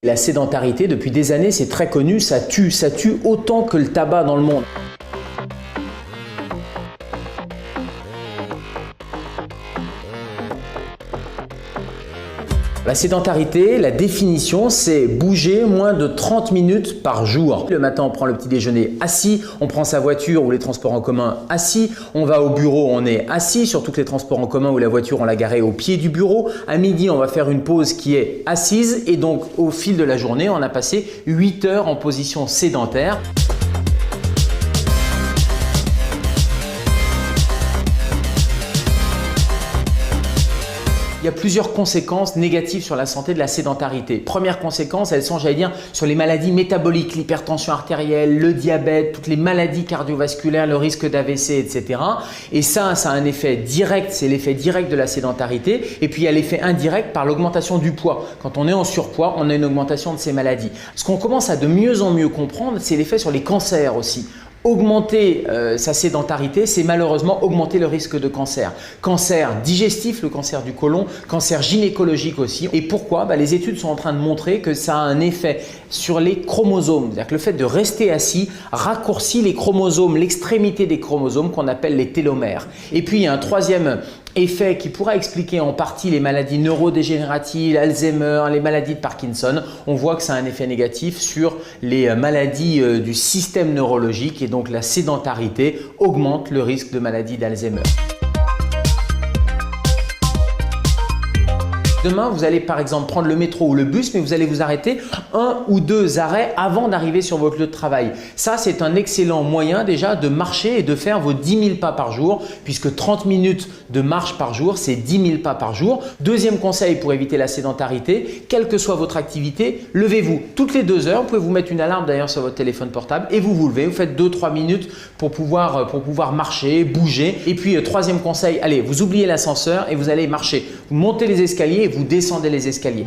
La sédentarité, depuis des années, c'est très connu, ça tue autant que le tabac dans le monde. La sédentarité, la définition, c'est bouger moins de 30 minutes par jour. Le matin, on prend le petit déjeuner assis, on prend sa voiture ou les transports en commun assis, on va au bureau, on est assis, surtout que les transports en commun ou la voiture, on l'a garée au pied du bureau. À midi, on va faire une pause qui est assise et donc au fil de la journée, on a passé 8 heures en position sédentaire. Il y a plusieurs conséquences négatives sur la santé de la sédentarité. Première conséquence, elles sont, j'allais dire, sur les maladies métaboliques, l'hypertension artérielle, le diabète, toutes les maladies cardiovasculaires, le risque d'AVC, etc. Et ça a un effet direct, c'est l'effet direct de la sédentarité. Et puis il y a l'effet indirect par l'augmentation du poids. Quand on est en surpoids, on a une augmentation de ces maladies. Ce qu'on commence à de mieux en mieux comprendre, c'est l'effet sur les cancers aussi. Augmenter sa sédentarité, c'est malheureusement augmenter le risque de cancer. Cancer digestif, le cancer du côlon, cancer gynécologique aussi. Et pourquoi? Les études sont en train de montrer que ça a un effet sur les chromosomes. C'est-à-dire que le fait de rester assis raccourcit les chromosomes, l'extrémité des chromosomes qu'on appelle les télomères. Et puis il y a un troisième effet qui pourra expliquer en partie les maladies neurodégénératives, Alzheimer, les maladies de Parkinson. On voit que ça a un effet négatif sur les maladies du système neurologique et donc la sédentarité augmente le risque de maladie d'Alzheimer. Demain, vous allez par exemple prendre le métro ou le bus, mais vous allez vous arrêter 1 ou 2 arrêts avant d'arriver sur votre lieu de travail. Ça, c'est un excellent moyen déjà de marcher et de faire vos 10 000 pas par jour, puisque 30 minutes de marche par jour, c'est 10 000 pas par jour. Deuxième conseil pour éviter la sédentarité, quelle que soit votre activité, levez-vous toutes les 2 heures. Vous pouvez vous mettre une alarme d'ailleurs sur votre téléphone portable et vous levez. Vous faites 2-3 minutes pour pouvoir marcher, bouger. Et puis, troisième conseil, allez, vous oubliez l'ascenseur et vous allez marcher. Vous montez les escaliers et vous descendez les escaliers.